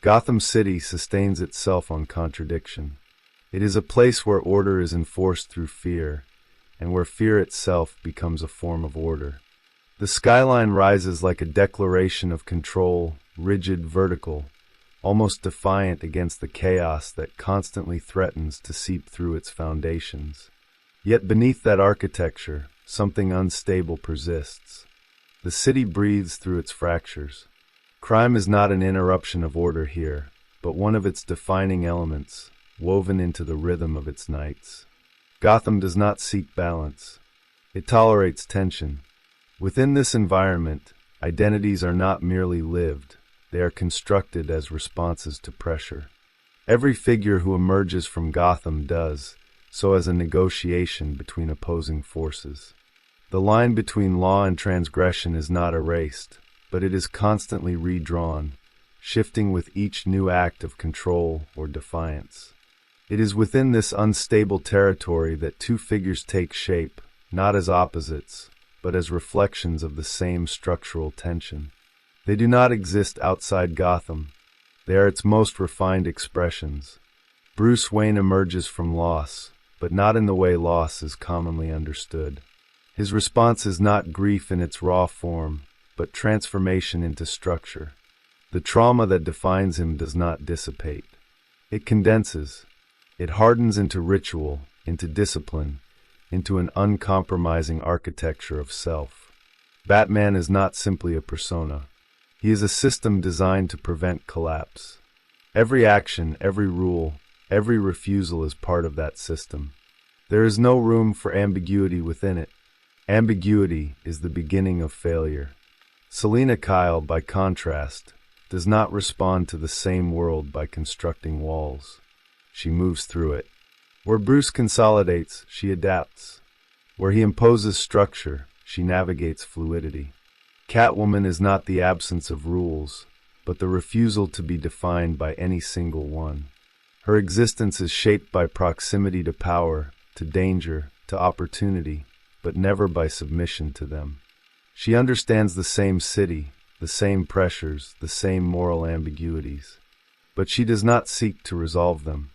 Gotham City sustains itself on contradiction. It is a place where order is enforced through fear, and where fear itself becomes a form of order. The skyline rises like a declaration of control, rigid, vertical, almost defiant against the chaos that constantly threatens to seep through its foundations. Yet beneath that architecture, something unstable persists. The city breathes through its fractures. Crime is not an interruption of order here, but one of its defining elements, woven into the rhythm of its nights. Gotham does not seek balance. It tolerates tension. Within this environment, identities are not merely lived, they are constructed as responses to pressure. Every figure who emerges from Gotham does so as a negotiation between opposing forces. The line between law and transgression is not erased, but it is constantly redrawn, shifting with each new act of control or defiance. It is within this unstable territory that two figures take shape, not as opposites, but as reflections of the same structural tension. They do not exist outside Gotham. They are its most refined expressions. Bruce Wayne emerges from loss, but not in the way loss is commonly understood. His response is not grief in its raw form, but transformation into structure. The trauma that defines him does not dissipate. It condenses. It hardens into ritual, into discipline, into an uncompromising architecture of self. Batman is not simply a persona. He is a system designed to prevent collapse. Every action, every rule, every refusal is part of that system. There is no room for ambiguity within it. Ambiguity is the beginning of failure. Selina Kyle, by contrast, does not respond to the same world by constructing walls. She moves through it. Where Bruce consolidates, she adapts. Where he imposes structure, she navigates fluidity. Catwoman is not the absence of rules, but the refusal to be defined by any single one. Her existence is shaped by proximity to power, to danger, to opportunity, but never by submission to them. She understands the same city, the same pressures, the same moral ambiguities. But she does not seek to resolve them.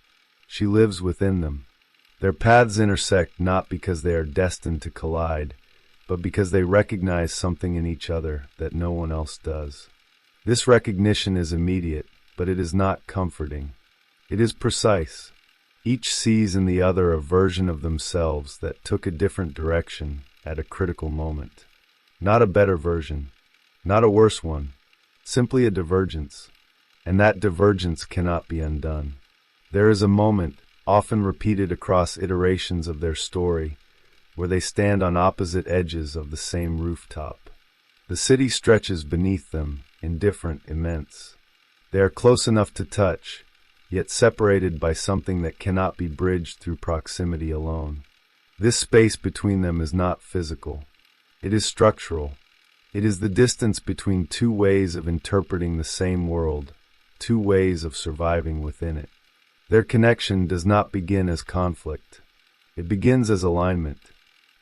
She lives within them. Their paths intersect not because they are destined to collide, but because they recognize something in each other that no one else does. This recognition is immediate, but it is not comforting. It is precise. Each sees in the other a version of themselves that took a different direction at a critical moment. Not a better version, not a worse one, simply a divergence. And that divergence cannot be undone. There is a moment, often repeated across iterations of their story, where they stand on opposite edges of the same rooftop. The city stretches beneath them, indifferent, immense. They are close enough to touch, yet separated by something that cannot be bridged through proximity alone. This space between them is not physical. It is structural. It is the distance between two ways of interpreting the same world, two ways of surviving within it. Their connection does not begin as conflict. It begins as alignment,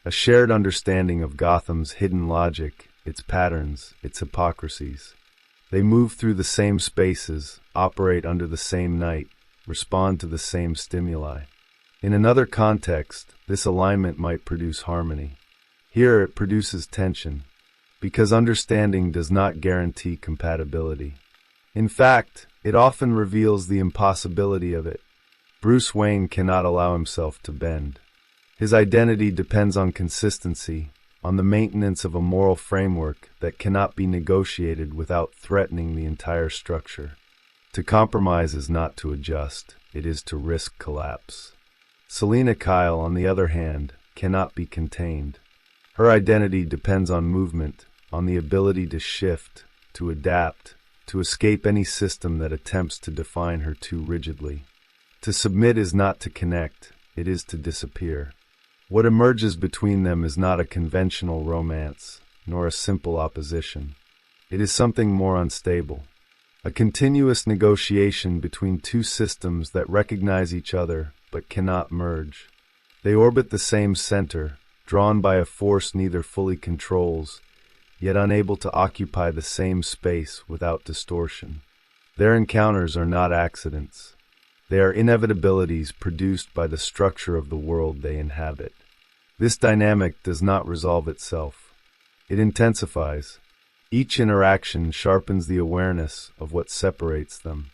a shared understanding of Gotham's hidden logic, its patterns, its hypocrisies. They move through the same spaces, operate under the same night, respond to the same stimuli. In another context, this alignment might produce harmony. Here it produces tension, because understanding does not guarantee compatibility. In fact, it often reveals the impossibility of it. Bruce Wayne cannot allow himself to bend. His identity depends on consistency, on the maintenance of a moral framework that cannot be negotiated without threatening the entire structure. To compromise is not to adjust, it is to risk collapse. Selina Kyle, on the other hand, cannot be contained. Her identity depends on movement, on the ability to shift, to adapt, to escape any system that attempts to define her too rigidly. To submit is not to connect, it is to disappear. What emerges between them is not a conventional romance, nor a simple opposition. It is something more unstable, a continuous negotiation between two systems that recognize each other but cannot merge. They orbit the same center, drawn by a force neither fully controls, yet unable to occupy the same space without distortion. Their encounters are not accidents. They are inevitabilities produced by the structure of the world they inhabit. This dynamic does not resolve itself. It intensifies. Each interaction sharpens the awareness of what separates them.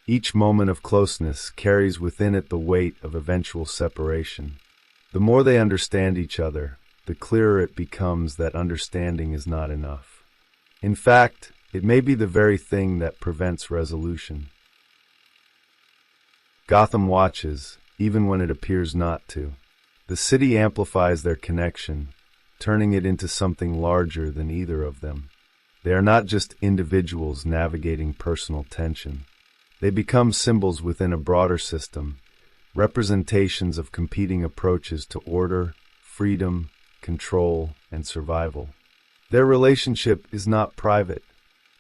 Each moment of closeness carries within it the weight of eventual separation. The more they understand each other, the clearer it becomes that understanding is not enough. In fact, it may be the very thing that prevents resolution. Gotham watches, even when it appears not to. The city amplifies their connection, turning it into something larger than either of them. They are not just individuals navigating personal tension. They become symbols within a broader system, representations of competing approaches to order, freedom, control, and survival. Their relationship is not private.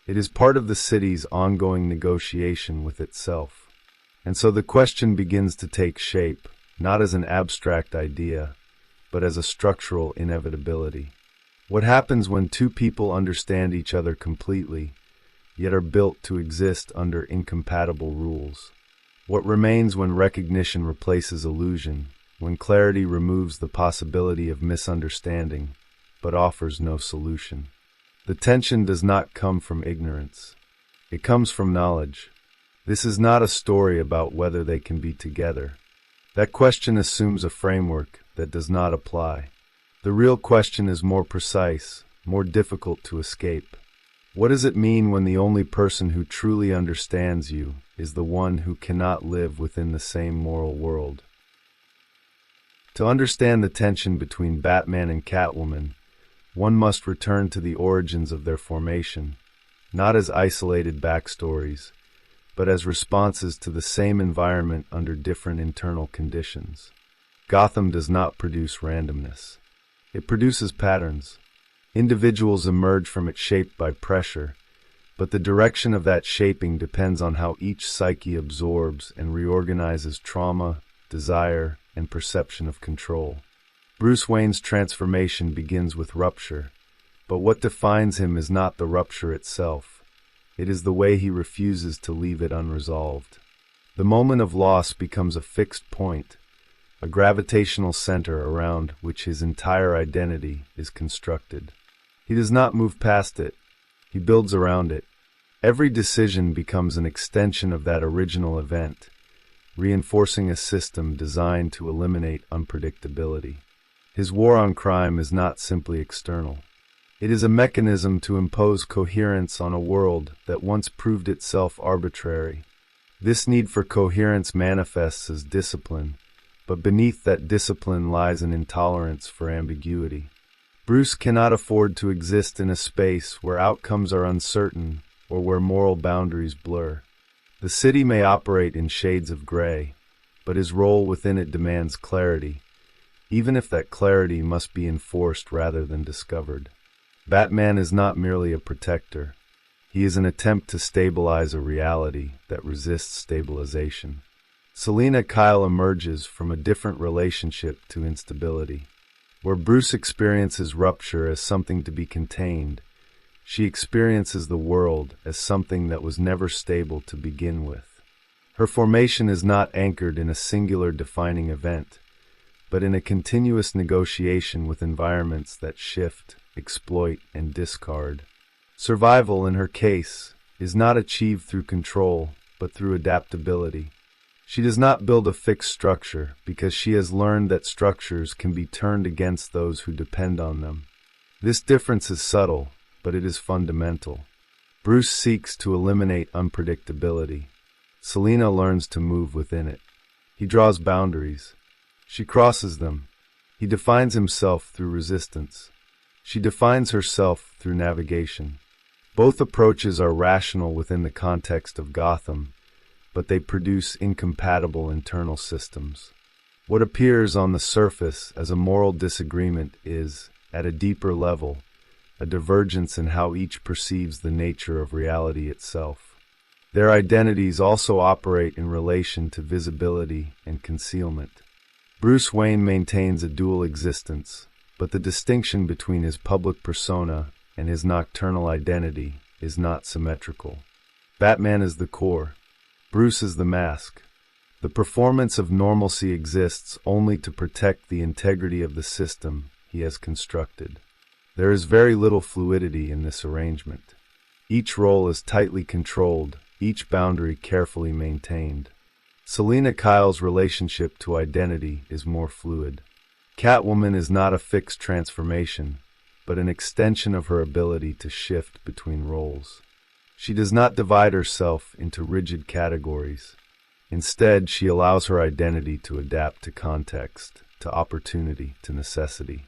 It is part of the city's ongoing negotiation with itself. And so the question begins to take shape, not as an abstract idea, but as a structural inevitability. What happens when two people understand each other completely, yet are built to exist under incompatible rules? What remains when recognition replaces illusion, when clarity removes the possibility of misunderstanding, but offers no solution? The tension does not come from ignorance. It comes from knowledge. This is not a story about whether they can be together. That question assumes a framework that does not apply. The real question is more precise, more difficult to escape. What does it mean when the only person who truly understands you is the one who cannot live within the same moral world? To understand the tension between Batman and Catwoman, one must return to the origins of their formation, not as isolated backstories, but as responses to the same environment under different internal conditions. Gotham does not produce randomness. It produces patterns. Individuals emerge from it shaped by pressure, but the direction of that shaping depends on how each psyche absorbs and reorganizes trauma, desire, and perception of control. Bruce Wayne's transformation begins with rupture, but what defines him is not the rupture itself. It is the way he refuses to leave it unresolved. The moment of loss becomes a fixed point, a gravitational center around which his entire identity is constructed. He does not move past it. He builds around it. Every decision becomes an extension of that original event, reinforcing a system designed to eliminate unpredictability. His war on crime is not simply external. It is a mechanism to impose coherence on a world that once proved itself arbitrary. This need for coherence manifests as discipline, but beneath that discipline lies an intolerance for ambiguity. Bruce cannot afford to exist in a space where outcomes are uncertain or where moral boundaries blur. The city may operate in shades of gray, but his role within it demands clarity, even if that clarity must be enforced rather than discovered. Batman is not merely a protector. He is an attempt to stabilize a reality that resists stabilization. Selina Kyle emerges from a different relationship to instability. Where Bruce experiences rupture as something to be contained, she experiences the world as something that was never stable to begin with. Her formation is not anchored in a singular defining event, but in a continuous negotiation with environments that shift, exploit, and discard. Survival, in her case, is not achieved through control, but through adaptability. She does not build a fixed structure because she has learned that structures can be turned against those who depend on them. This difference is subtle, but it is fundamental. Bruce seeks to eliminate unpredictability. Selina learns to move within it. He draws boundaries. She crosses them. He defines himself through resistance. She defines herself through navigation. Both approaches are rational within the context of Gotham, but they produce incompatible internal systems. What appears on the surface as a moral disagreement is, at a deeper level, a divergence in how each perceives the nature of reality itself. Their identities also operate in relation to visibility and concealment. Bruce Wayne maintains a dual existence, but the distinction between his public persona and his nocturnal identity is not symmetrical. Batman is the core. Bruce is the mask. The performance of normalcy exists only to protect the integrity of the system he has constructed. There is very little fluidity in this arrangement. Each role is tightly controlled, each boundary carefully maintained. Selina Kyle's relationship to identity is more fluid. Catwoman is not a fixed transformation, but an extension of her ability to shift between roles. She does not divide herself into rigid categories. Instead, she allows her identity to adapt to context, to opportunity, to necessity.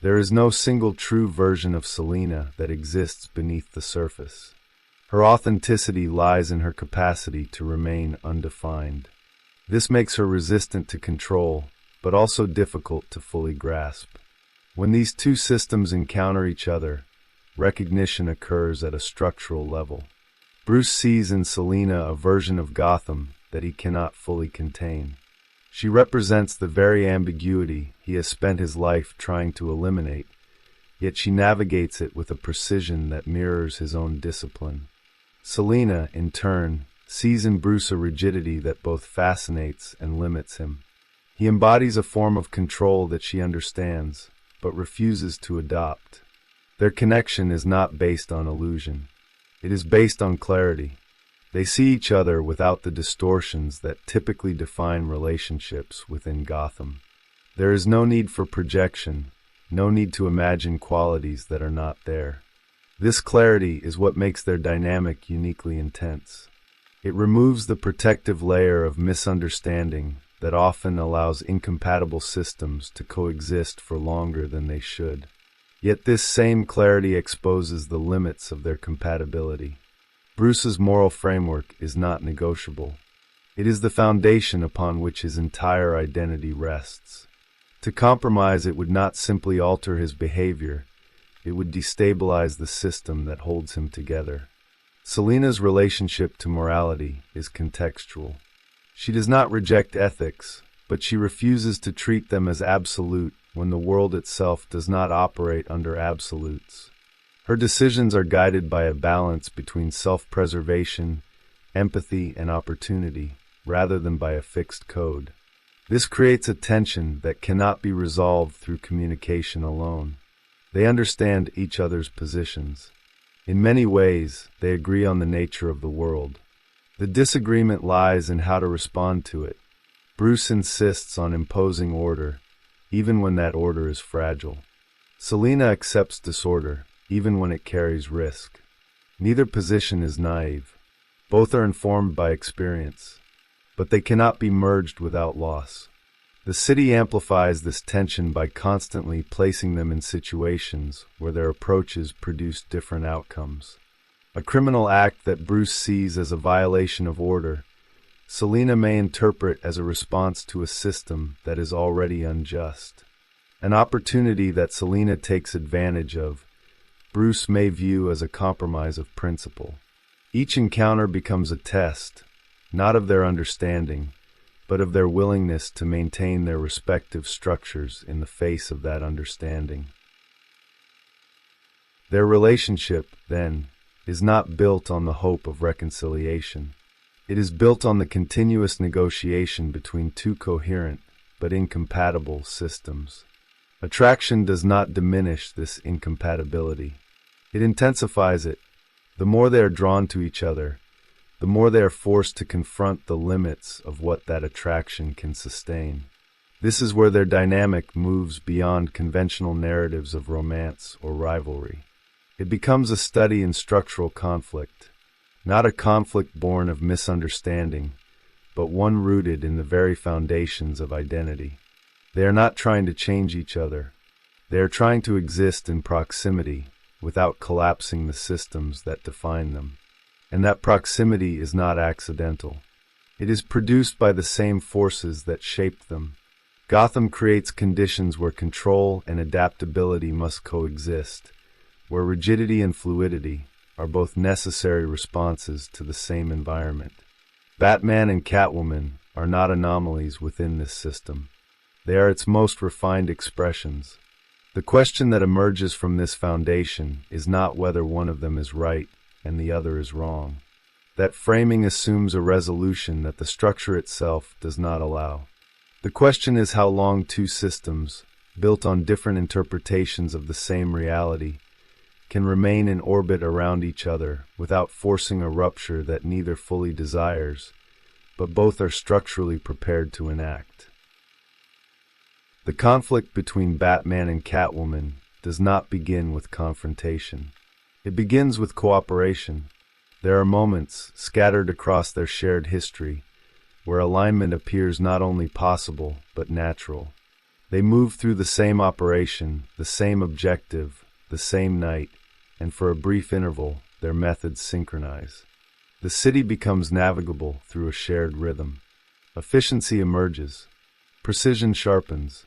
There is no single true version of Selina that exists beneath the surface. Her authenticity lies in her capacity to remain undefined. This makes her resistant to control, but also difficult to fully grasp. When these two systems encounter each other, recognition occurs at a structural level. Bruce sees in Selina a version of Gotham that he cannot fully contain. She represents the very ambiguity he has spent his life trying to eliminate, yet she navigates it with a precision that mirrors his own discipline. Selina, in turn, sees in Bruce a rigidity that both fascinates and limits him. He embodies a form of control that she understands, but refuses to adopt. Their connection is not based on illusion. It is based on clarity. They see each other without the distortions that typically define relationships within Gotham. There is no need for projection, no need to imagine qualities that are not there. This clarity is what makes their dynamic uniquely intense. It removes the protective layer of misunderstanding that often allows incompatible systems to coexist for longer than they should. Yet this same clarity exposes the limits of their compatibility. Bruce's moral framework is not negotiable. It is the foundation upon which his entire identity rests. To compromise it would not simply alter his behavior, it would destabilize the system that holds him together. Selina's relationship to morality is contextual. She does not reject ethics, but she refuses to treat them as absolute when the world itself does not operate under absolutes. Her decisions are guided by a balance between self-preservation, empathy, and opportunity, rather than by a fixed code. This creates a tension that cannot be resolved through communication alone. They understand each other's positions. In many ways, they agree on the nature of the world. The disagreement lies in how to respond to it. Bruce insists on imposing order, even when that order is fragile. Selina accepts disorder, even when it carries risk. Neither position is naive. Both are informed by experience, but they cannot be merged without loss. The city amplifies this tension by constantly placing them in situations where their approaches produce different outcomes. A criminal act that Bruce sees as a violation of order, Selina may interpret as a response to a system that is already unjust. An opportunity that Selina takes advantage of, Bruce may view as a compromise of principle. Each encounter becomes a test, not of their understanding, but of their willingness to maintain their respective structures in the face of that understanding. Their relationship, then, is not built on the hope of reconciliation. It is built on the continuous negotiation between two coherent but incompatible systems. Attraction does not diminish this incompatibility. It intensifies it. The more they are drawn to each other, the more they are forced to confront the limits of what that attraction can sustain. This is where their dynamic moves beyond conventional narratives of romance or rivalry. It becomes a study in structural conflict, not a conflict born of misunderstanding, but one rooted in the very foundations of identity. They are not trying to change each other. They are trying to exist in proximity without collapsing the systems that define them. And that proximity is not accidental. It is produced by the same forces that shaped them. Gotham creates conditions where control and adaptability must coexist, where rigidity and fluidity are both necessary responses to the same environment. Batman and Catwoman are not anomalies within this system. They are its most refined expressions. The question that emerges from this foundation is not whether one of them is right and the other is wrong, That framing assumes a resolution that the structure itself does not allow. The question is how long two systems, built on different interpretations of the same reality, can remain in orbit around each other without forcing a rupture that neither fully desires, but both are structurally prepared to enact. The conflict between Batman and Catwoman does not begin with confrontation. It begins with cooperation. There are moments, scattered across their shared history, where alignment appears not only possible, but natural. They move through the same operation, the same objective, the same night, and for a brief interval, their methods synchronize. The city becomes navigable through a shared rhythm. Efficiency emerges. Precision sharpens.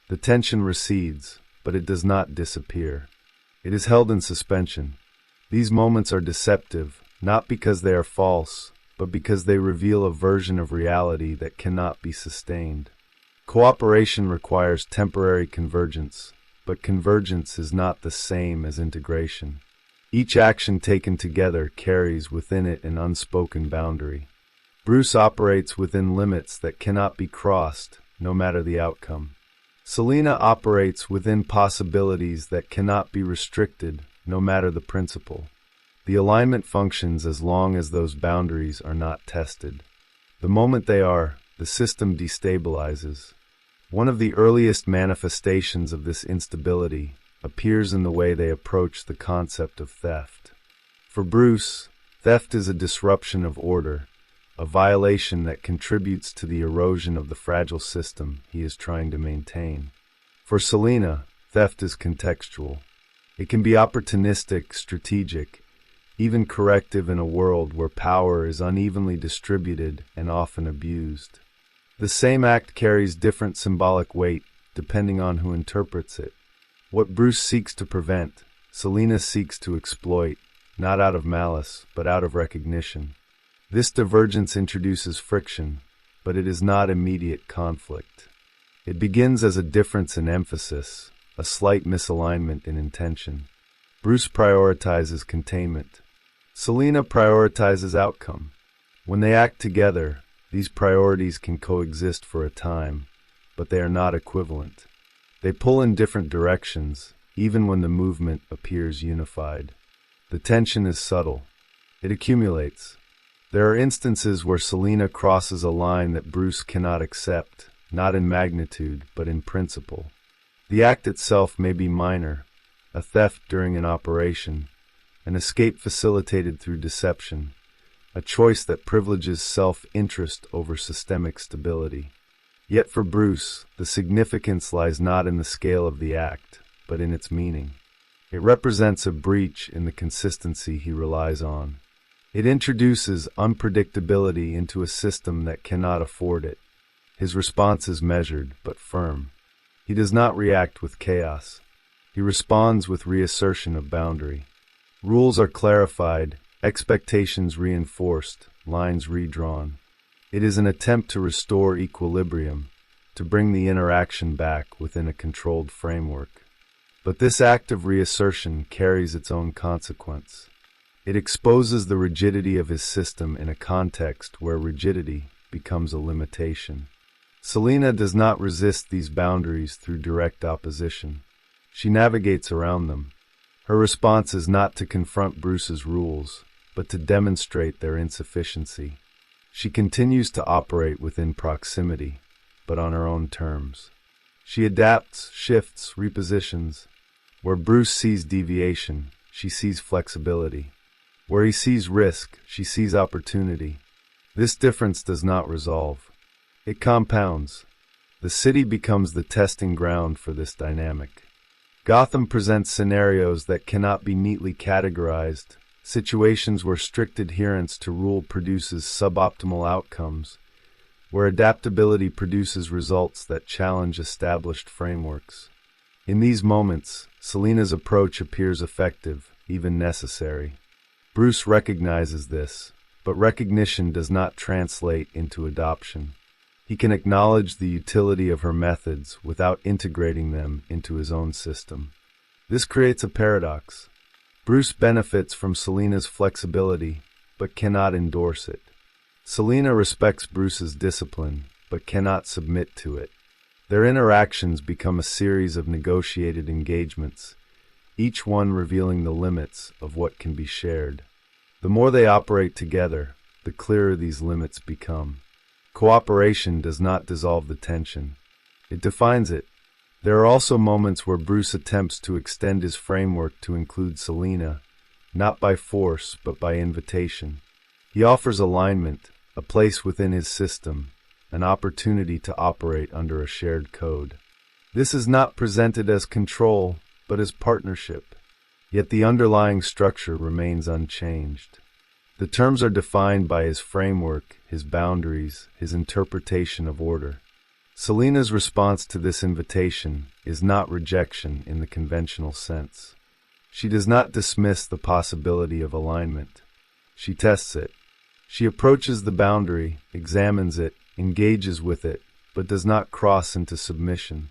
The tension recedes, but it does not disappear. It is held in suspension. These moments are deceptive, not because they are false, but because they reveal a version of reality that cannot be sustained. Cooperation requires temporary convergence, but convergence is not the same as integration. Each action taken together carries within it an unspoken boundary. Bruce operates within limits that cannot be crossed, no matter the outcome. Selina operates within possibilities that cannot be restricted, no matter the principle. The alignment functions as long as those boundaries are not tested. The moment they are, the system destabilizes. One of the earliest manifestations of this instability appears in the way they approach the concept of theft. For Bruce, theft is a disruption of order, a violation that contributes to the erosion of the fragile system he is trying to maintain. For Selina, theft is contextual. It can be opportunistic, strategic, even corrective in a world where power is unevenly distributed and often abused. The same act carries different symbolic weight depending on who interprets it. What Bruce seeks to prevent, Selina seeks to exploit, not out of malice, but out of recognition. This divergence introduces friction, but it is not immediate conflict. It begins as a difference in emphasis, a slight misalignment in intention. Bruce prioritizes containment. Selina prioritizes outcome. When they act together, these priorities can coexist for a time, but they are not equivalent. They pull in different directions, even when the movement appears unified. The tension is subtle. It accumulates. There are instances where Selina crosses a line that Bruce cannot accept, not in magnitude, but in principle. The act itself may be minor, a theft during an operation, an escape facilitated through deception, a choice that privileges self-interest over systemic stability. Yet for Bruce, the significance lies not in the scale of the act, but in its meaning. It represents a breach in the consistency he relies on. It introduces unpredictability into a system that cannot afford it. His response is measured, but firm. He does not react with chaos. He responds with reassertion of boundary. Rules are clarified, expectations reinforced, lines redrawn. It is an attempt to restore equilibrium, to bring the interaction back within a controlled framework. But this act of reassertion carries its own consequence. It exposes the rigidity of his system in a context where rigidity becomes a limitation. Selina does not resist these boundaries through direct opposition. She navigates around them. Her response is not to confront Bruce's rules, but to demonstrate their insufficiency. She continues to operate within proximity, but on her own terms. She adapts, shifts, repositions. Where Bruce sees deviation, she sees flexibility. Where he sees risk, she sees opportunity. This difference does not resolve. It compounds. The city becomes the testing ground for this dynamic. Gotham presents scenarios that cannot be neatly categorized, situations where strict adherence to rule produces suboptimal outcomes, where adaptability produces results that challenge established frameworks. In these moments, Selina's approach appears effective, even necessary. Bruce recognizes this, but recognition does not translate into adoption. He can acknowledge the utility of her methods without integrating them into his own system. This creates a paradox. Bruce benefits from Selina's flexibility, but cannot endorse it. Selina respects Bruce's discipline, but cannot submit to it. Their interactions become a series of negotiated engagements, each one revealing the limits of what can be shared. The more they operate together, the clearer these limits become. Cooperation does not dissolve the tension. It defines it. There are also moments where Bruce attempts to extend his framework to include Selina, not by force, but by invitation. He offers alignment, a place within his system, an opportunity to operate under a shared code. This is not presented as control, but as partnership. Yet the underlying structure remains unchanged. The terms are defined by his framework, his boundaries, his interpretation of order. Selina's response to this invitation is not rejection in the conventional sense. She does not dismiss the possibility of alignment. She tests it. She approaches the boundary, examines it, engages with it, but does not cross into submission.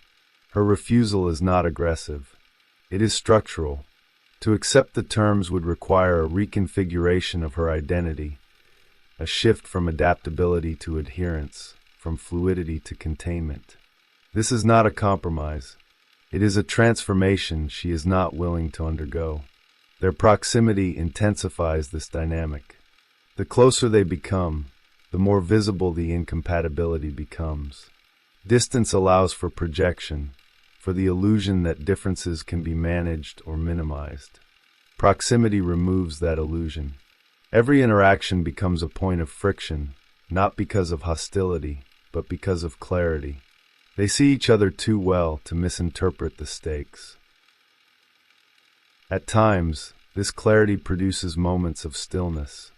Her refusal is not aggressive. It is structural. To accept the terms would require a reconfiguration of her identity, a shift from adaptability to adherence, from fluidity to containment. This is not a compromise. It is a transformation she is not willing to undergo. Their proximity intensifies this dynamic. The closer they become, the more visible the incompatibility becomes. Distance allows for projection, for the illusion that differences can be managed or minimized. Proximity removes that illusion. Every interaction becomes a point of friction, not because of hostility, but because of clarity. They see each other too well to misinterpret the stakes. At times, this clarity produces moments of stillness.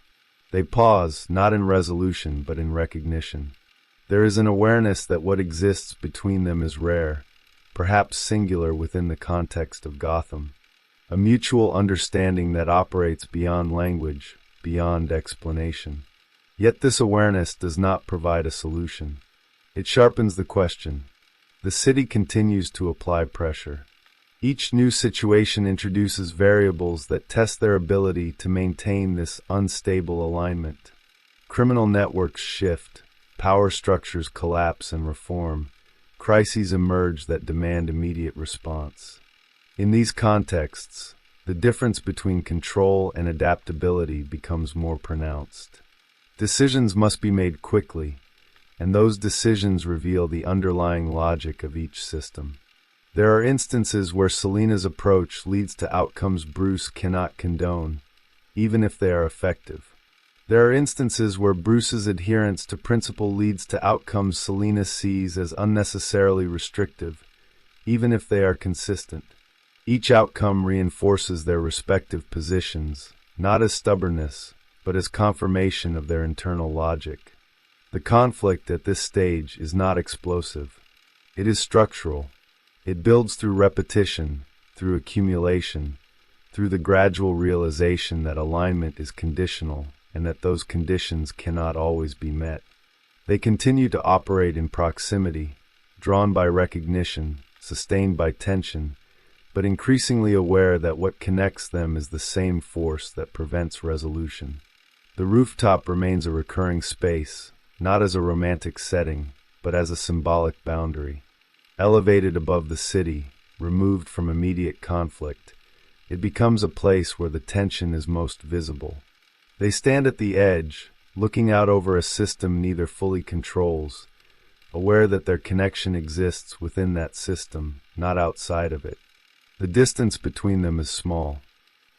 They pause, not in resolution, but in recognition. There is an awareness that what exists between them is rare, perhaps singular within the context of Gotham. A mutual understanding that operates beyond language, beyond explanation. Yet this awareness does not provide a solution. It sharpens the question. The city continues to apply pressure. Each new situation introduces variables that test their ability to maintain this unstable alignment. Criminal networks shift, power structures collapse and reform, crises emerge that demand immediate response. In these contexts, the difference between control and adaptability becomes more pronounced. Decisions must be made quickly, and those decisions reveal the underlying logic of each system. There are instances where Selina's approach leads to outcomes Bruce cannot condone, even if they are effective. There are instances where Bruce's adherence to principle leads to outcomes Selina sees as unnecessarily restrictive, even if they are consistent. Each outcome reinforces their respective positions, not as stubbornness, but as confirmation of their internal logic. The conflict at this stage is not explosive. It is structural. It builds through repetition, through accumulation, through the gradual realization that alignment is conditional and that those conditions cannot always be met. They continue to operate in proximity, drawn by recognition, sustained by tension, but increasingly aware that what connects them is the same force that prevents resolution. The rooftop remains a recurring space, not as a romantic setting, but as a symbolic boundary. Elevated above the city, removed from immediate conflict, it becomes a place where the tension is most visible. They stand at the edge, looking out over a system neither fully controls, aware that their connection exists within that system, not outside of it. The distance between them is small.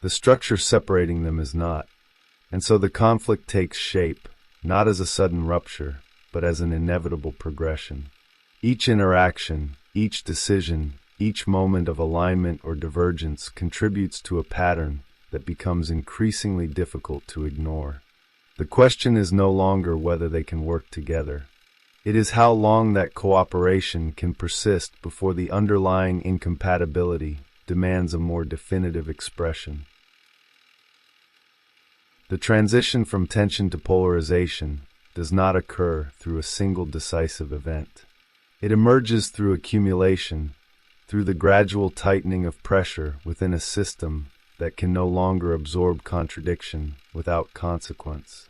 The structure separating them is not. And so the conflict takes shape, not as a sudden rupture, but as an inevitable progression. Each interaction, each decision, each moment of alignment or divergence contributes to a pattern that becomes increasingly difficult to ignore. The question is no longer whether they can work together. It is how long that cooperation can persist before the underlying incompatibility demands a more definitive expression. The transition from tension to polarization does not occur through a single decisive event. It emerges through accumulation, through the gradual tightening of pressure within a system that can no longer absorb contradiction without consequence.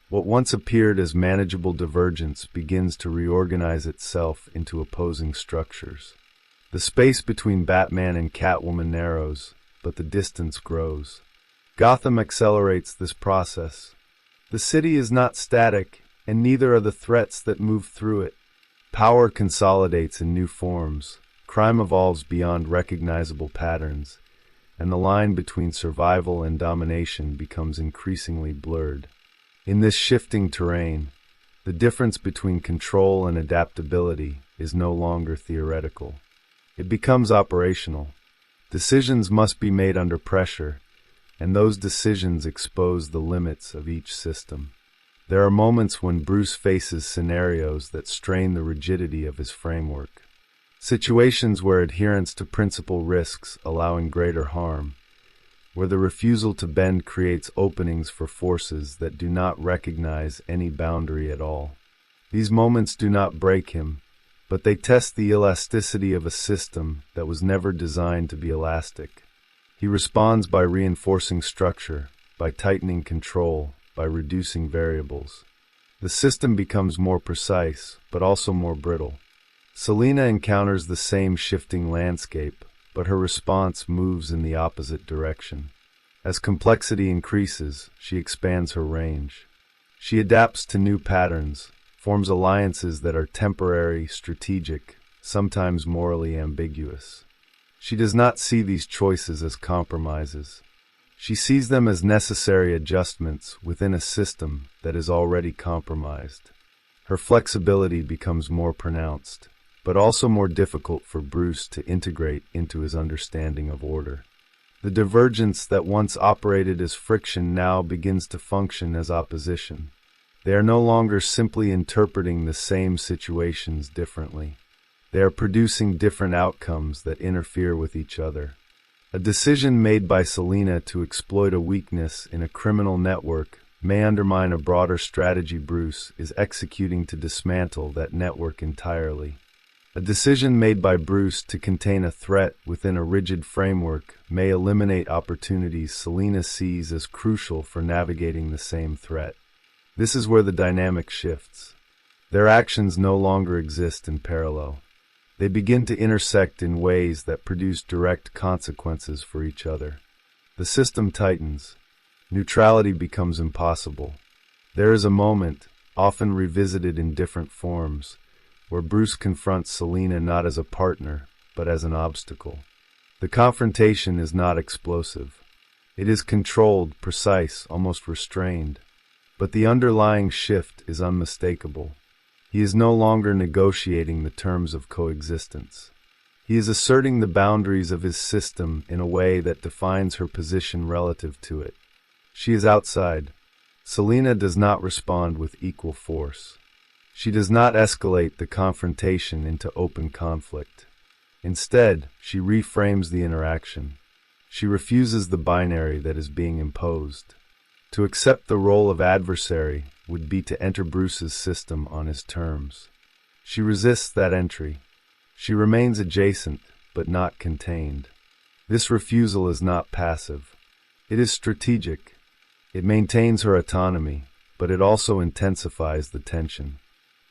What once appeared as manageable divergence begins to reorganize itself into opposing structures. The space between Batman and Catwoman narrows, but the distance grows. Gotham accelerates this process. The city is not static, and neither are the threats that move through it. Power consolidates in new forms, crime evolves beyond recognizable patterns, and the line between survival and domination becomes increasingly blurred. In this shifting terrain, the difference between control and adaptability is no longer theoretical. It becomes operational. Decisions must be made under pressure, and those decisions expose the limits of each system. There are moments when Bruce faces scenarios that strain the rigidity of his framework. Situations where adherence to principle risks allowing greater harm, where the refusal to bend creates openings for forces that do not recognize any boundary at all. These moments do not break him, but they test the elasticity of a system that was never designed to be elastic. He responds by reinforcing structure, by tightening control, by reducing variables. The system becomes more precise, but also more brittle. Selina encounters the same shifting landscape, but her response moves in the opposite direction. As complexity increases, she expands her range. She adapts to new patterns, forms alliances that are temporary, strategic, sometimes morally ambiguous. She does not see these choices as compromises. She sees them as necessary adjustments within a system that is already compromised. Her flexibility becomes more pronounced, but also more difficult for Bruce to integrate into his understanding of order. The divergence that once operated as friction now begins to function as opposition. They are no longer simply interpreting the same situations differently. They are producing different outcomes that interfere with each other. A decision made by Selina to exploit a weakness in a criminal network may undermine a broader strategy Bruce is executing to dismantle that network entirely. A decision made by Bruce to contain a threat within a rigid framework may eliminate opportunities Selina sees as crucial for navigating the same threat. This is where the dynamic shifts. Their actions no longer exist in parallel. They begin to intersect in ways that produce direct consequences for each other. The system tightens. Neutrality becomes impossible. There is a moment, often revisited in different forms, where Bruce confronts Selina not as a partner, but as an obstacle. The confrontation is not explosive. It is controlled, precise, almost restrained. But the underlying shift is unmistakable. He is no longer negotiating the terms of coexistence. He is asserting the boundaries of his system in a way that defines her position relative to it. She is outside. Selina does not respond with equal force. She does not escalate the confrontation into open conflict. Instead, she reframes the interaction. She refuses the binary that is being imposed. To accept the role of adversary would be to enter Bruce's system on his terms. She resists that entry. She remains adjacent, but not contained. This refusal is not passive. It is strategic. It maintains her autonomy, but it also intensifies the tension.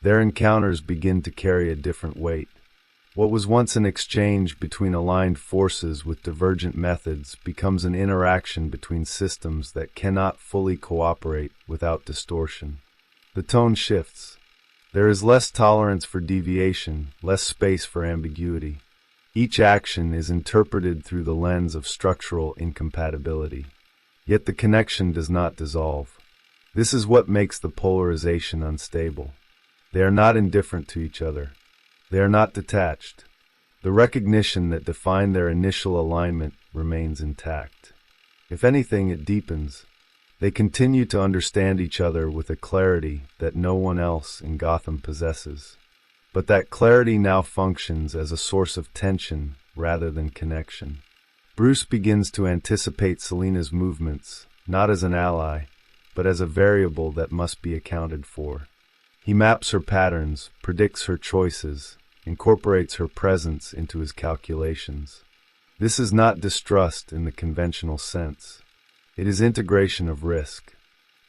Their encounters begin to carry a different weight. What was once an exchange between aligned forces with divergent methods becomes an interaction between systems that cannot fully cooperate without distortion. The tone shifts. There is less tolerance for deviation, less space for ambiguity. Each action is interpreted through the lens of structural incompatibility. Yet the connection does not dissolve. This is what makes the polarization unstable. They are not indifferent to each other. They are not detached. The recognition that defined their initial alignment remains intact. If anything, it deepens. They continue to understand each other with a clarity that no one else in Gotham possesses. But that clarity now functions as a source of tension rather than connection. Bruce begins to anticipate Selina's movements, not as an ally, but as a variable that must be accounted for. He maps her patterns, predicts her choices, incorporates her presence into his calculations. This is not distrust in the conventional sense. It is integration of risk.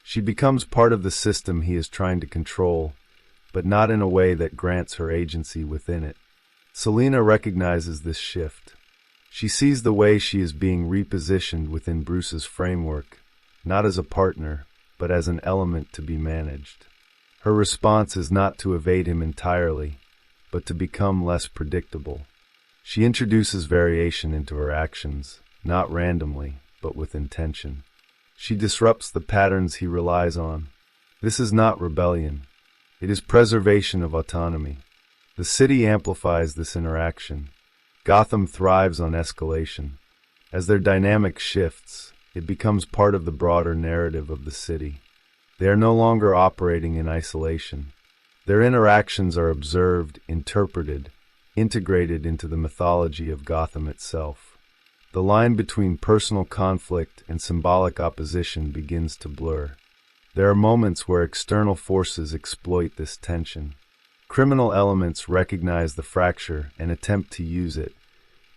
She becomes part of the system he is trying to control, but not in a way that grants her agency within it. Selina recognizes this shift. She sees the way she is being repositioned within Bruce's framework, not as a partner, but as an element to be managed. Her response is not to evade him entirely, but to become less predictable. She introduces variation into her actions, not randomly, but with intention. She disrupts the patterns he relies on. This is not rebellion. It is preservation of autonomy. The city amplifies this interaction. Gotham thrives on escalation. As their dynamic shifts, it becomes part of the broader narrative of the city. They are no longer operating in isolation. Their interactions are observed, interpreted, integrated into the mythology of Gotham itself. The line between personal conflict and symbolic opposition begins to blur. There are moments where external forces exploit this tension. Criminal elements recognize the fracture and attempt to use it,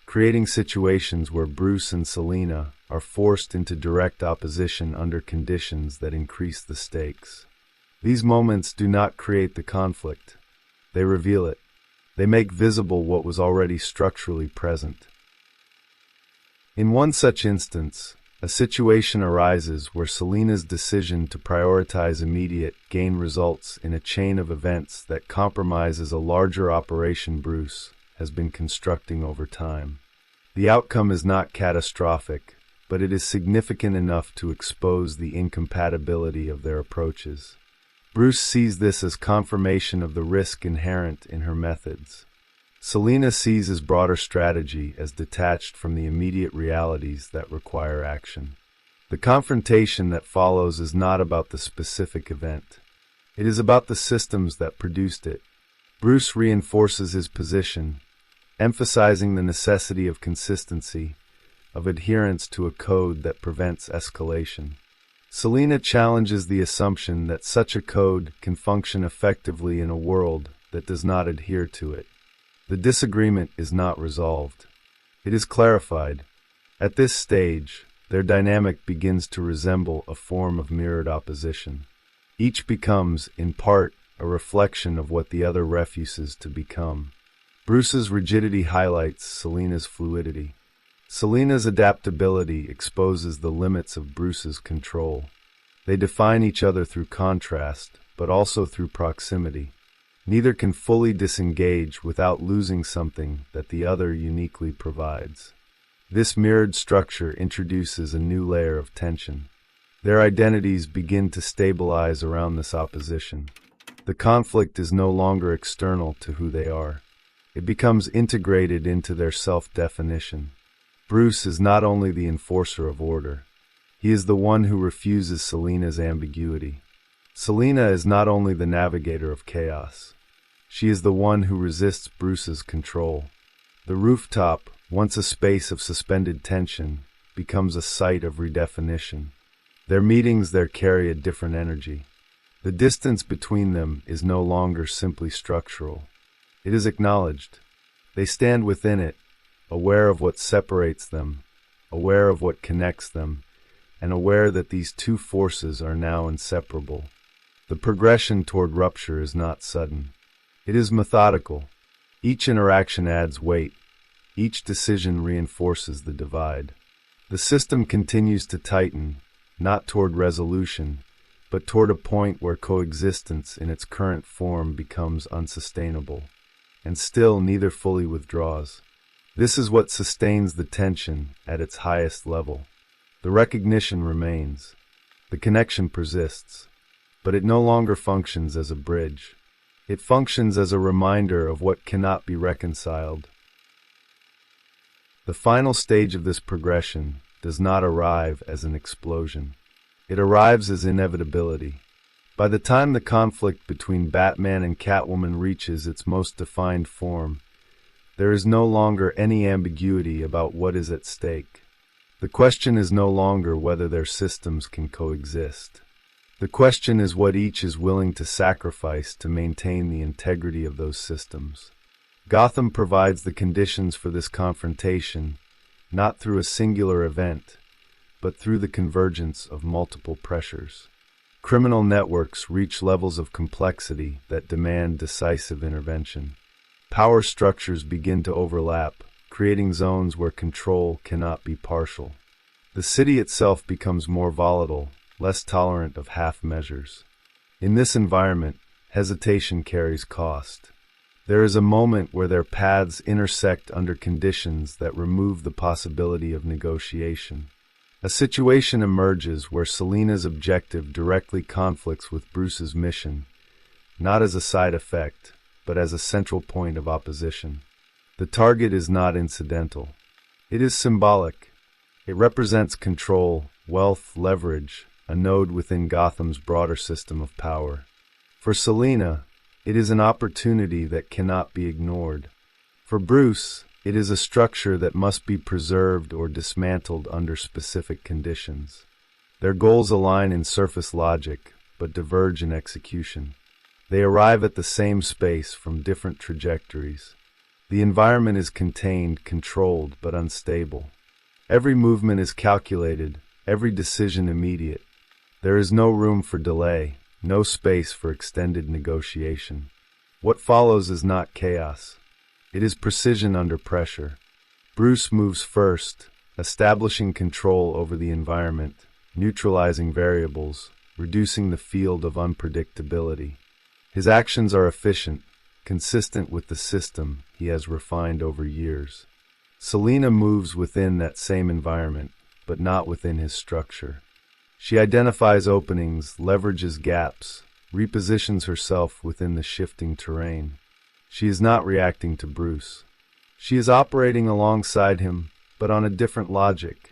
creating situations where Bruce and Selina are forced into direct opposition under conditions that increase the stakes. These moments do not create the conflict. They reveal it. They make visible what was already structurally present. In one such instance, a situation arises where Selina's decision to prioritize immediate gain results in a chain of events that compromises a larger operation Bruce has been constructing over time. The outcome is not catastrophic, but it is significant enough to expose the incompatibility of their approaches. Bruce sees this as confirmation of the risk inherent in her methods. Selina sees his broader strategy as detached from the immediate realities that require action. The confrontation that follows is not about the specific event. It is about the systems that produced it. Bruce reinforces his position, emphasizing the necessity of consistency, of adherence to a code that prevents escalation. Selina challenges the assumption that such a code can function effectively in a world that does not adhere to it. The disagreement is not resolved. It is clarified. At this stage, their dynamic begins to resemble a form of mirrored opposition. Each becomes, in part, a reflection of what the other refuses to become. Bruce's rigidity highlights Selina's fluidity. Selina's adaptability exposes the limits of Bruce's control. They define each other through contrast, but also through proximity. Neither can fully disengage without losing something that the other uniquely provides. This mirrored structure introduces a new layer of tension. Their identities begin to stabilize around this opposition. The conflict is no longer external to who they are. It becomes integrated into their self-definition. Bruce is not only the enforcer of order. He is the one who refuses Selina's ambiguity. Selina is not only the navigator of chaos. She is the one who resists Bruce's control. The rooftop, once a space of suspended tension, becomes a site of redefinition. Their meetings there carry a different energy. The distance between them is no longer simply structural. It is acknowledged. They stand within it, aware of what separates them, aware of what connects them, and aware that these two forces are now inseparable. The progression toward rupture is not sudden. It is methodical. Each interaction adds weight. Each decision reinforces the divide. The system continues to tighten, not toward resolution, but toward a point where coexistence in its current form becomes unsustainable. And still neither fully withdraws. This is what sustains the tension at its highest level. The recognition remains. The connection persists. But it no longer functions as a bridge. It functions as a reminder of what cannot be reconciled. The final stage of this progression does not arrive as an explosion. It arrives as inevitability. By the time the conflict between Batman and Catwoman reaches its most defined form, there is no longer any ambiguity about what is at stake. The question is no longer whether their systems can coexist. The question is what each is willing to sacrifice to maintain the integrity of those systems. Gotham provides the conditions for this confrontation, not through a singular event, but through the convergence of multiple pressures. Criminal networks reach levels of complexity that demand decisive intervention. Power structures begin to overlap, creating zones where control cannot be partial. The city itself becomes more volatile, less tolerant of half measures. In this environment, hesitation carries cost. There is a moment where their paths intersect under conditions that remove the possibility of negotiation. A situation emerges where Selina's objective directly conflicts with Bruce's mission, not as a side effect, but as a central point of opposition. The target is not incidental. It is symbolic. It represents control, wealth, leverage, a node within Gotham's broader system of power. For Selina, it is an opportunity that cannot be ignored. For Bruce, it is a structure that must be preserved or dismantled under specific conditions. Their goals align in surface logic, but diverge in execution. They arrive at the same space from different trajectories. The environment is contained, controlled, but unstable. Every movement is calculated, every decision immediate. There is no room for delay, no space for extended negotiation. What follows is not chaos. It is precision under pressure. Bruce moves first, establishing control over the environment, neutralizing variables, reducing the field of unpredictability. His actions are efficient, consistent with the system he has refined over years. Selina moves within that same environment, but not within his structure. She identifies openings, leverages gaps, repositions herself within the shifting terrain. She is not reacting to Bruce. She is operating alongside him, but on a different logic.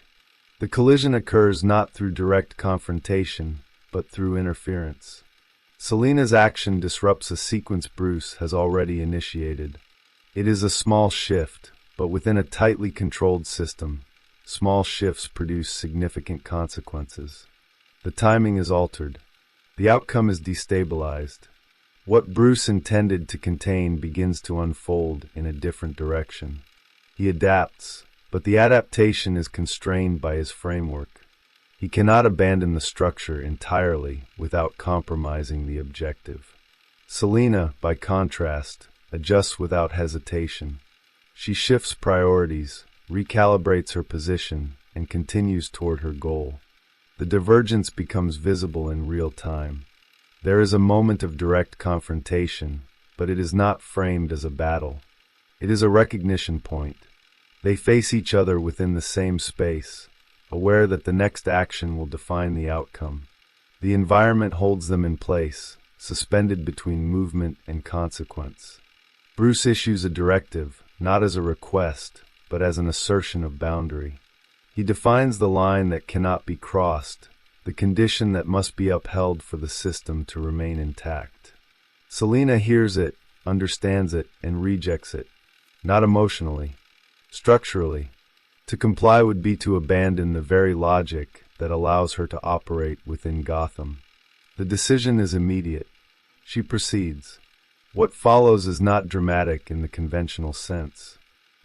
The collision occurs not through direct confrontation, but through interference. Selina's action disrupts a sequence Bruce has already initiated. It is a small shift, but within a tightly controlled system, small shifts produce significant consequences. The timing is altered. The outcome is destabilized. What Bruce intended to contain begins to unfold in a different direction. He adapts, but the adaptation is constrained by his framework. He cannot abandon the structure entirely without compromising the objective. Selina, by contrast, adjusts without hesitation. She shifts priorities, recalibrates her position, and continues toward her goal. The divergence becomes visible in real time. There is a moment of direct confrontation, but it is not framed as a battle. It is a recognition point. They face each other within the same space, aware that the next action will define the outcome. The environment holds them in place, suspended between movement and consequence. Bruce issues a directive, not as a request, but as an assertion of boundary. He defines the line that cannot be crossed, the condition that must be upheld for the system to remain intact. Selina hears it, understands it, and rejects it, not emotionally, structurally. To comply would be to abandon the very logic that allows her to operate within Gotham. The decision is immediate. She proceeds. What follows is not dramatic in the conventional sense.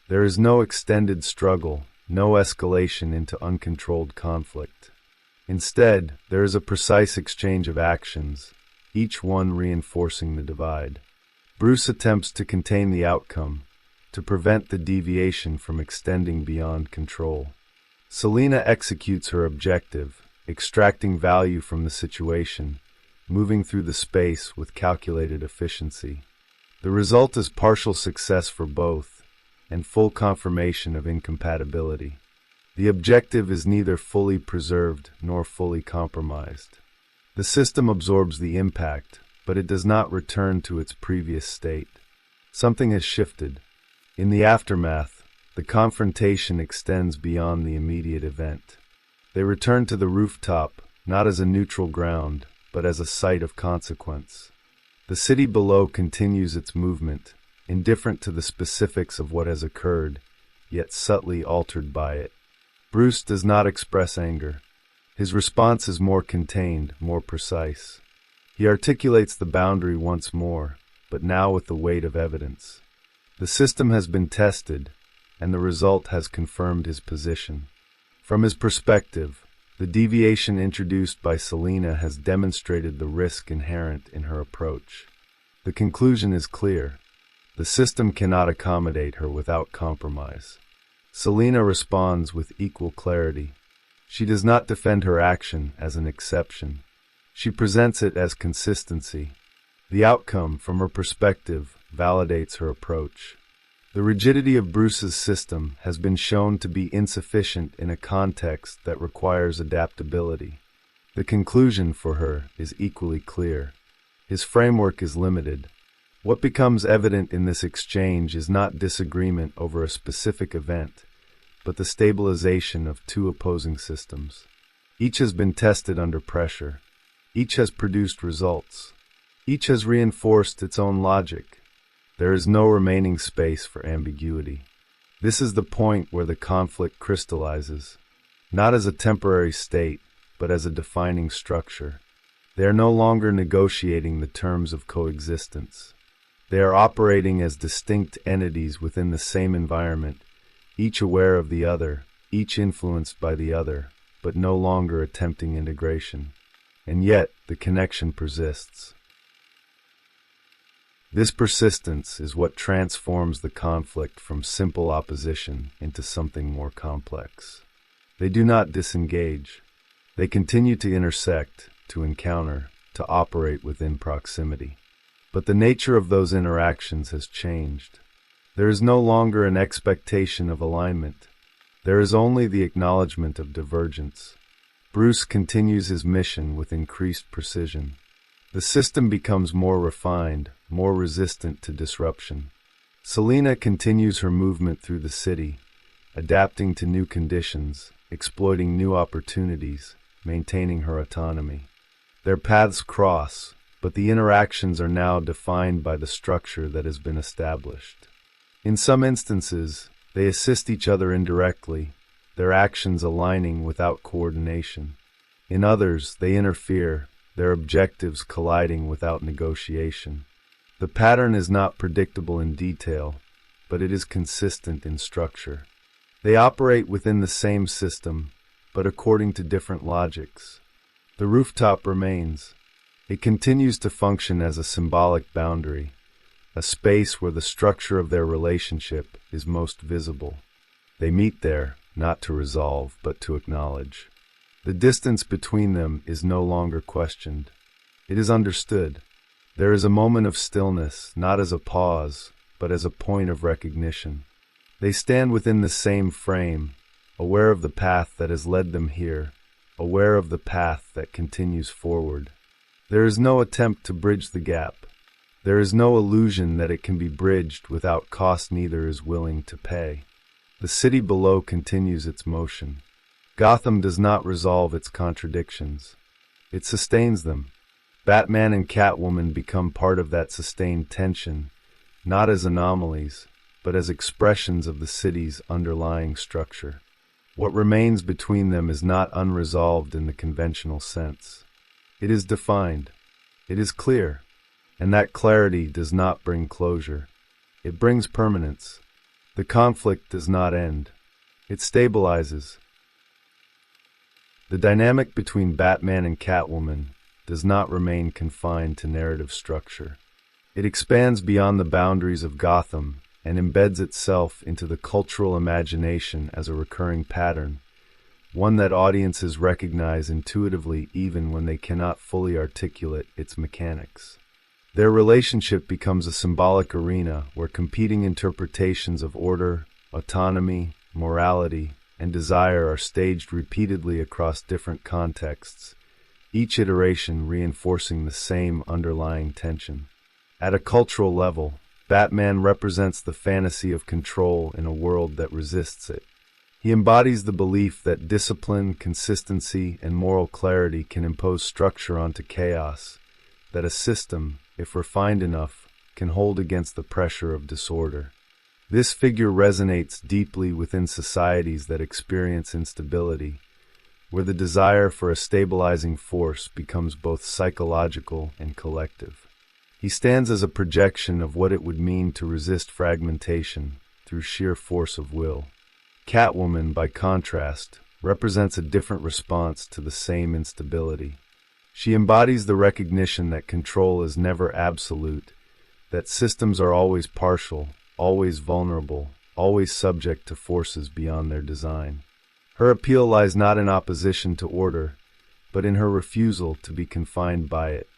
There is no extended struggle, no escalation into uncontrolled conflict. Instead, there is a precise exchange of actions, each one reinforcing the divide. Bruce attempts to contain the outcome, to prevent the deviation from extending beyond control. Selina executes her objective, extracting value from the situation, moving through the space with calculated efficiency. The result is partial success for both, and full confirmation of incompatibility. The objective is neither fully preserved nor fully compromised. The system absorbs the impact, but it does not return to its previous state. Something has shifted. In the aftermath, the confrontation extends beyond the immediate event. They return to the rooftop, not as a neutral ground, but as a site of consequence. The city below continues its movement, indifferent to the specifics of what has occurred, yet subtly altered by it. Bruce does not express anger. His response is more contained, more precise. He articulates the boundary once more, but now with the weight of evidence. The system has been tested, and the result has confirmed his position. From his perspective, the deviation introduced by Selina has demonstrated the risk inherent in her approach. The conclusion is clear. The system cannot accommodate her without compromise. Selina responds with equal clarity. She does not defend her action as an exception. She presents it as consistency. The outcome, from her perspective, validates her approach. The rigidity of Bruce's system has been shown to be insufficient in a context that requires adaptability. The conclusion for her is equally clear. His framework is limited. What becomes evident in this exchange is not disagreement over a specific event, but the stabilization of two opposing systems. Each has been tested under pressure. Each has produced results. Each has reinforced its own logic. There is no remaining space for ambiguity. This is the point where the conflict crystallizes, not as a temporary state, but as a defining structure. They are no longer negotiating the terms of coexistence. They are operating as distinct entities within the same environment, each aware of the other, each influenced by the other, but no longer attempting integration. And yet, the connection persists. This persistence is what transforms the conflict from simple opposition into something more complex. They do not disengage. They continue to intersect, to encounter, to operate within proximity. But the nature of those interactions has changed. There is no longer an expectation of alignment. There is only the acknowledgement of divergence. Bruce continues his mission with increased precision. The system becomes more refined, more resistant to disruption. Selina continues her movement through the city, adapting to new conditions, exploiting new opportunities, maintaining her autonomy. Their paths cross, but the interactions are now defined by the structure that has been established. In some instances, they assist each other indirectly, their actions aligning without coordination. In others, they interfere, their objectives colliding without negotiation. The pattern is not predictable in detail, but it is consistent in structure. They operate within the same system, but according to different logics. The rooftop remains. It continues to function as a symbolic boundary, a space where the structure of their relationship is most visible. They meet there, not to resolve, but to acknowledge. The distance between them is no longer questioned. It is understood. There is a moment of stillness, not as a pause, but as a point of recognition. They stand within the same frame, aware of the path that has led them here, aware of the path that continues forward. There is no attempt to bridge the gap. There is no illusion that it can be bridged without cost neither is willing to pay. The city below continues its motion. Gotham does not resolve its contradictions. It sustains them. Batman and Catwoman become part of that sustained tension, not as anomalies, but as expressions of the city's underlying structure. What remains between them is not unresolved in the conventional sense. It is defined. It is clear. And that clarity does not bring closure. It brings permanence. The conflict does not end. It stabilizes. The dynamic between Batman and Catwoman does not remain confined to narrative structure. It expands beyond the boundaries of Gotham and embeds itself into the cultural imagination as a recurring pattern, one that audiences recognize intuitively even when they cannot fully articulate its mechanics. Their relationship becomes a symbolic arena where competing interpretations of order, autonomy, morality, and desire are staged repeatedly across different contexts, each iteration reinforcing the same underlying tension. At a cultural level, Batman represents the fantasy of control in a world that resists it. He embodies the belief that discipline, consistency, and moral clarity can impose structure onto chaos, that a system, if refined enough, can hold against the pressure of disorder. This figure resonates deeply within societies that experience instability, where the desire for a stabilizing force becomes both psychological and collective. He stands as a projection of what it would mean to resist fragmentation, through sheer force of will. Catwoman, by contrast, represents a different response to the same instability. She embodies the recognition that control is never absolute, that systems are always partial, always vulnerable, always subject to forces beyond their design. Her appeal lies not in opposition to order, but in her refusal to be confined by it.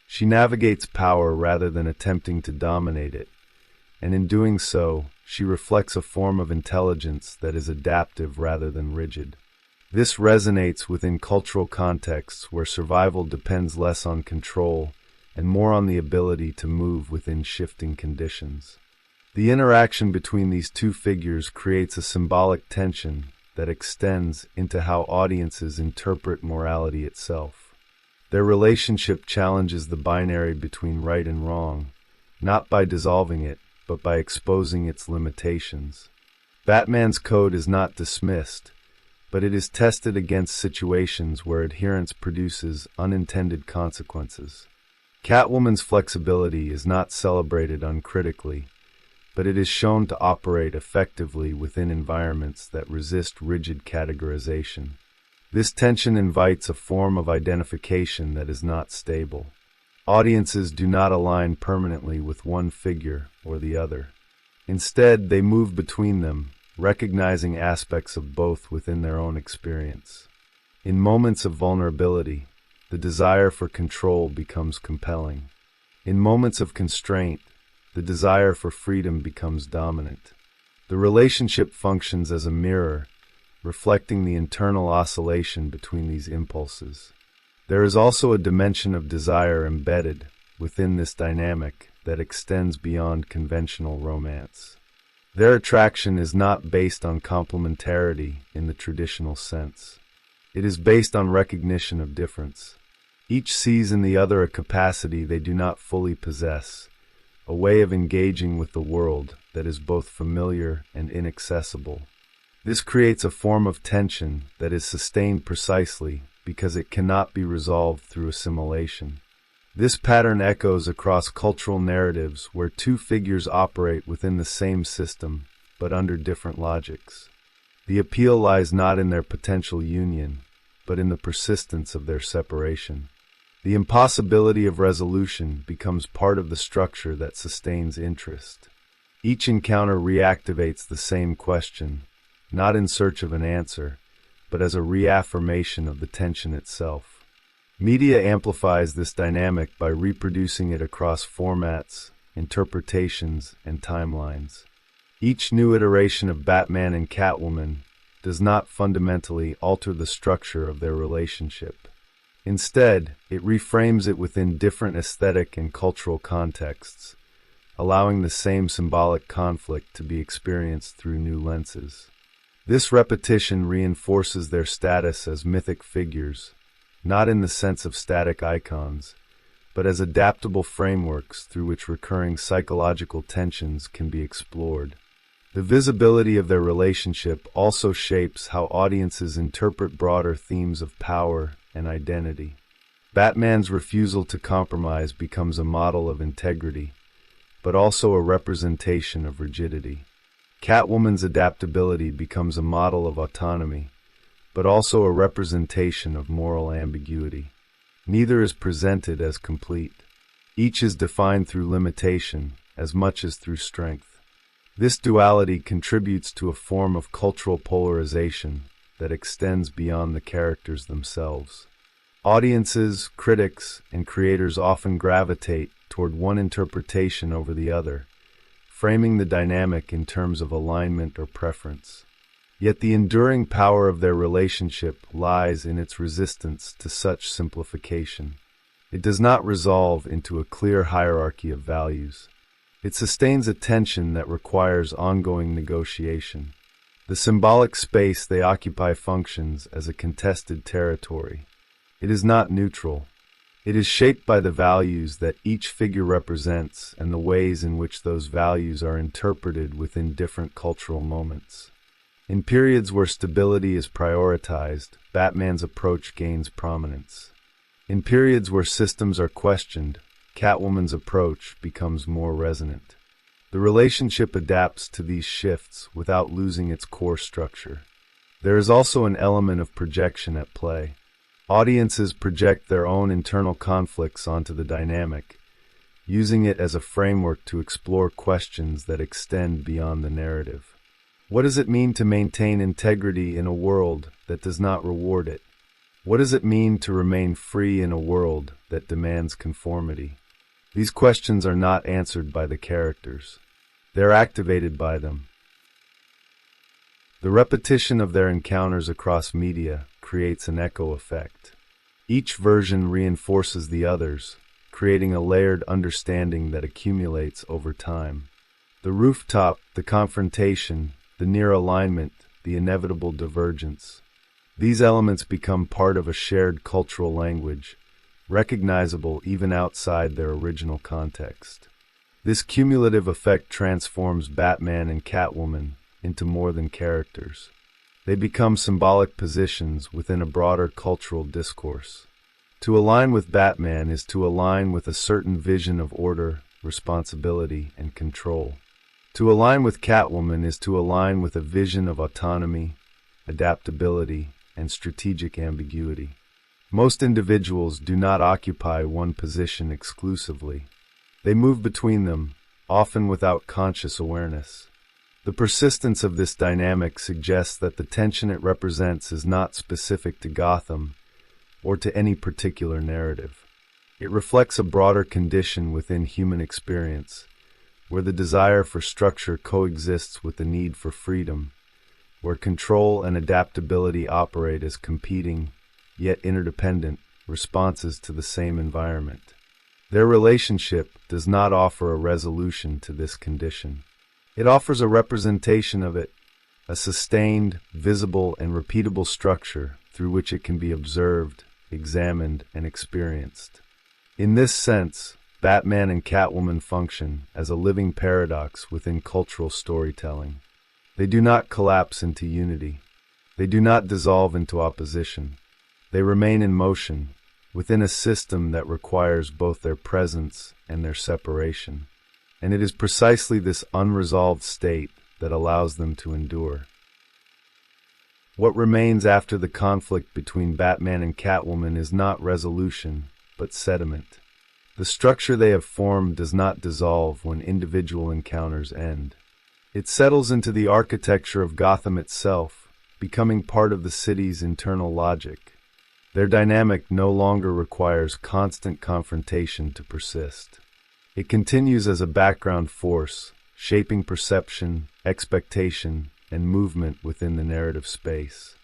She navigates power rather than attempting to dominate it, and in doing so, she reflects a form of intelligence that is adaptive rather than rigid. This resonates within cultural contexts where survival depends less on control and more on the ability to move within shifting conditions. The interaction between these two figures creates a symbolic tension that extends into how audiences interpret morality itself. Their relationship challenges the binary between right and wrong, not by dissolving it, but by exposing its limitations. Batman's code is not dismissed, but it is tested against situations where adherence produces unintended consequences. Catwoman's flexibility is not celebrated uncritically, but it is shown to operate effectively within environments that resist rigid categorization. This tension invites a form of identification that is not stable. Audiences do not align permanently with one figure or the other. Instead, they move between them, recognizing aspects of both within their own experience. In moments of vulnerability, the desire for control becomes compelling. In moments of constraint, the desire for freedom becomes dominant. The relationship functions as a mirror, reflecting the internal oscillation between these impulses. There is also a dimension of desire embedded within this dynamic that extends beyond conventional romance. Their attraction is not based on complementarity in the traditional sense. It is based on recognition of difference. Each sees in the other a capacity they do not fully possess, a way of engaging with the world that is both familiar and inaccessible. This creates a form of tension that is sustained precisely because it cannot be resolved through assimilation. This pattern echoes across cultural narratives where two figures operate within the same system, but under different logics. The appeal lies not in their potential union, but in the persistence of their separation. The impossibility of resolution becomes part of the structure that sustains interest. Each encounter reactivates the same question, not in search of an answer, but as a reaffirmation of the tension itself. Media amplifies this dynamic by reproducing it across formats, interpretations, and timelines. Each new iteration of Batman and Catwoman does not fundamentally alter the structure of their relationship. Instead, it reframes it within different aesthetic and cultural contexts, allowing the same symbolic conflict to be experienced through new lenses. This repetition reinforces their status as mythic figures, not in the sense of static icons, but as adaptable frameworks through which recurring psychological tensions can be explored. The visibility of their relationship also shapes how audiences interpret broader themes of power and identity. Batman's refusal to compromise becomes a model of integrity, but also a representation of rigidity. Catwoman's adaptability becomes a model of autonomy, but also a representation of moral ambiguity. Neither is presented as complete. Each is defined through limitation as much as through strength. This duality contributes to a form of cultural polarization that extends beyond the characters themselves. Audiences, critics, and creators often gravitate toward one interpretation over the other, framing the dynamic in terms of alignment or preference. Yet the enduring power of their relationship lies in its resistance to such simplification. It does not resolve into a clear hierarchy of values. It sustains a tension that requires ongoing negotiation. The symbolic space they occupy functions as a contested territory. It is not neutral. It is shaped by the values that each figure represents and the ways in which those values are interpreted within different cultural moments. In periods where stability is prioritized, Batman's approach gains prominence. In periods where systems are questioned, Catwoman's approach becomes more resonant. The relationship adapts to these shifts without losing its core structure. There is also an element of projection at play. Audiences project their own internal conflicts onto the dynamic, using it as a framework to explore questions that extend beyond the narrative. What does it mean to maintain integrity in a world that does not reward it? What does it mean to remain free in a world that demands conformity? These questions are not answered by the characters. They're activated by them. The repetition of their encounters across media creates an echo effect. Each version reinforces the others, creating a layered understanding that accumulates over time. The rooftop, the confrontation, the near alignment, the inevitable divergence. These elements become part of a shared cultural language, recognizable even outside their original context. This cumulative effect transforms Batman and Catwoman into more than characters. They become symbolic positions within a broader cultural discourse. To align with Batman is to align with a certain vision of order, responsibility, and control. To align with Catwoman is to align with a vision of autonomy, adaptability, and strategic ambiguity. Most individuals do not occupy one position exclusively. They move between them, often without conscious awareness. The persistence of this dynamic suggests that the tension it represents is not specific to Gotham or to any particular narrative. It reflects a broader condition within human experience, where the desire for structure coexists with the need for freedom, where control and adaptability operate as competing, yet interdependent, responses to the same environment. Their relationship does not offer a resolution to this condition. It offers a representation of it, a sustained, visible, and repeatable structure through which it can be observed, examined, and experienced. In this sense, Batman and Catwoman function as a living paradox within cultural storytelling. They do not collapse into unity. They do not dissolve into opposition. They remain in motion, within a system that requires both their presence and their separation. And it is precisely this unresolved state that allows them to endure. What remains after the conflict between Batman and Catwoman is not resolution, but sediment. The structure they have formed does not dissolve when individual encounters end. It settles into the architecture of Gotham itself, becoming part of the city's internal logic. Their dynamic no longer requires constant confrontation to persist. It continues as a background force, shaping perception, expectation, and movement within the narrative space.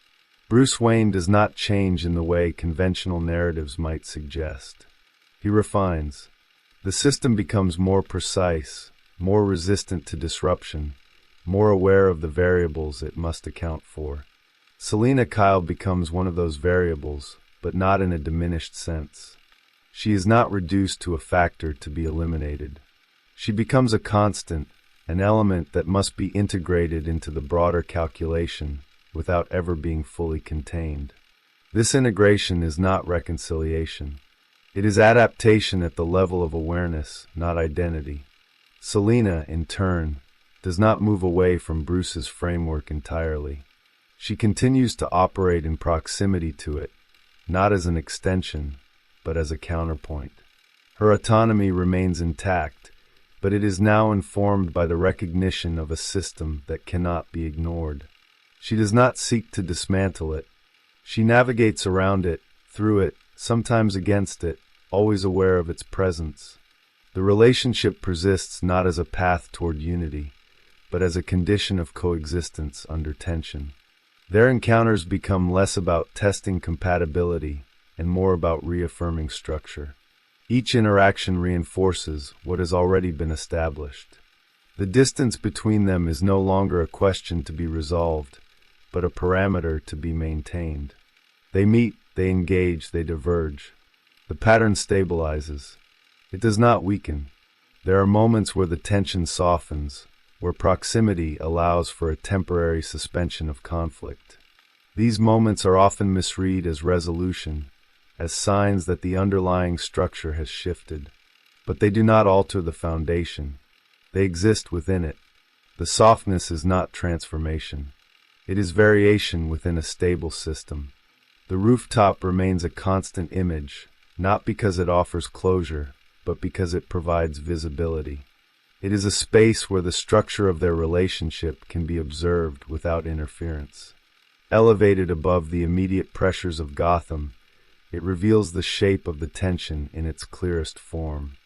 Bruce Wayne does not change in the way conventional narratives might suggest. He refines. The system becomes more precise, more resistant to disruption, more aware of the variables it must account for. Selina Kyle becomes one of those variables, but not in a diminished sense. She is not reduced to a factor to be eliminated. She becomes a constant, an element that must be integrated into the broader calculation without ever being fully contained. This integration is not reconciliation. It is adaptation at the level of awareness, not identity. Selina, in turn, does not move away from Bruce's framework entirely. She continues to operate in proximity to it, not as an extension, but as a counterpoint. Her autonomy remains intact, but it is now informed by the recognition of a system that cannot be ignored. She does not seek to dismantle it. She navigates around it, through it, sometimes against it, always aware of its presence. The relationship persists not as a path toward unity, but as a condition of coexistence under tension. Their encounters become less about testing compatibility and more about reaffirming structure. Each interaction reinforces what has already been established. The distance between them is no longer a question to be resolved, but a parameter to be maintained. They meet, they engage, they diverge. The pattern stabilizes. It does not weaken. There are moments where the tension softens, where proximity allows for a temporary suspension of conflict. These moments are often misread as resolution, as signs that the underlying structure has shifted. But they do not alter the foundation. They exist within it. The softness is not transformation. It is variation within a stable system. The rooftop remains a constant image, not because it offers closure, but because it provides visibility. It is a space where the structure of their relationship can be observed without interference. Elevated above the immediate pressures of Gotham, it reveals the shape of the tension in its clearest form.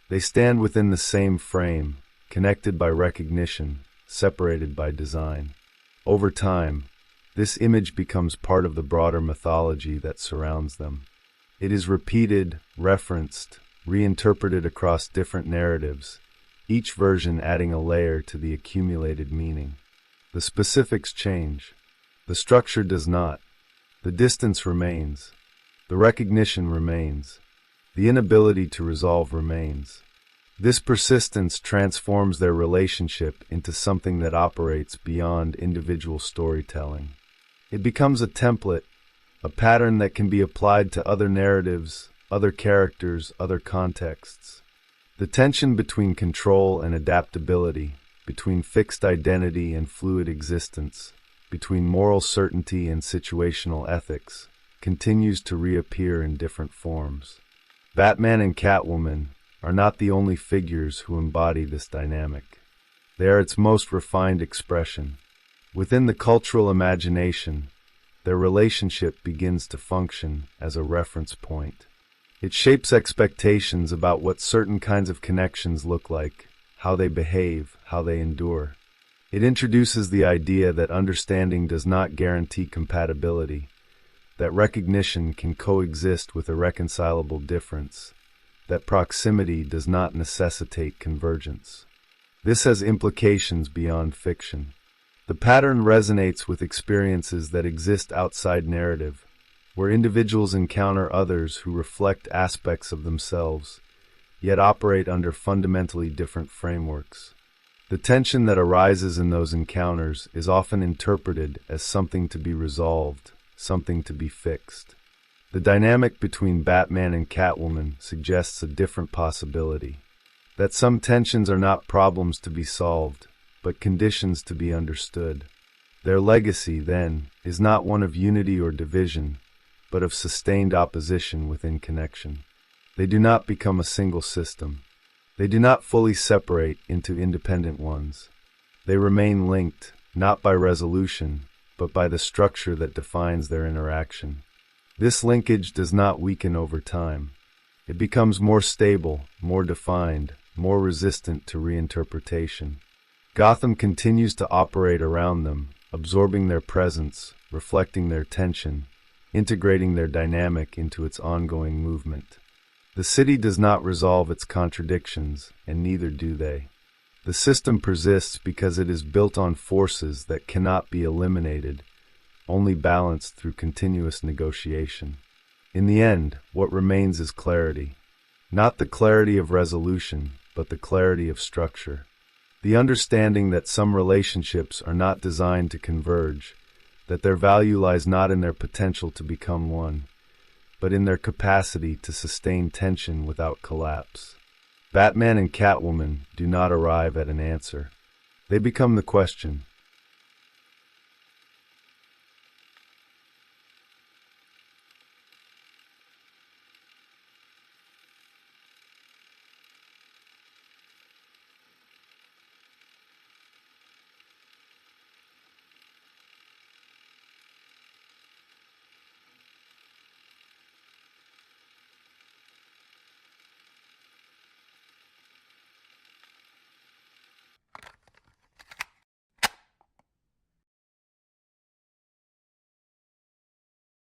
They stand within the same frame, connected by recognition, separated by design. Over time, this image becomes part of the broader mythology that surrounds them. It is repeated, referenced, reinterpreted across different narratives, each version adding a layer to the accumulated meaning. The specifics change. The structure does not. The distance remains. The recognition remains. The inability to resolve remains. This persistence transforms their relationship into something that operates beyond individual storytelling. It becomes a template, a pattern that can be applied to other narratives, other characters, other contexts. The tension between control and adaptability, between fixed identity and fluid existence, between moral certainty and situational ethics, continues to reappear in different forms. Batman and Catwoman are not the only figures who embody this dynamic. They are its most refined expression. Within the cultural imagination, their relationship begins to function as a reference point. It shapes expectations about what certain kinds of connections look like, how they behave, how they endure. It introduces the idea that understanding does not guarantee compatibility, that recognition can coexist with irreconcilable difference, that proximity does not necessitate convergence. This has implications beyond fiction. The pattern resonates with experiences that exist outside narrative, where individuals encounter others who reflect aspects of themselves, yet operate under fundamentally different frameworks. The tension that arises in those encounters is often interpreted as something to be resolved, something to be fixed. The dynamic between Batman and Catwoman suggests a different possibility, that some tensions are not problems to be solved, but conditions to be understood. Their legacy, then, is not one of unity or division, but of sustained opposition within connection. They do not become a single system. They do not fully separate into independent ones. They remain linked, not by resolution, but by the structure that defines their interaction. This linkage does not weaken over time. It becomes more stable, more defined, more resistant to reinterpretation. Gotham continues to operate around them, absorbing their presence, reflecting their tension, integrating their dynamic into its ongoing movement. The city does not resolve its contradictions, and neither do they. The system persists because it is built on forces that cannot be eliminated, only balanced through continuous negotiation. In the end, what remains is clarity. Not the clarity of resolution, but the clarity of structure. The understanding that some relationships are not designed to converge, that their value lies not in their potential to become one, but in their capacity to sustain tension without collapse. Batman and Catwoman do not arrive at an answer. They become the question,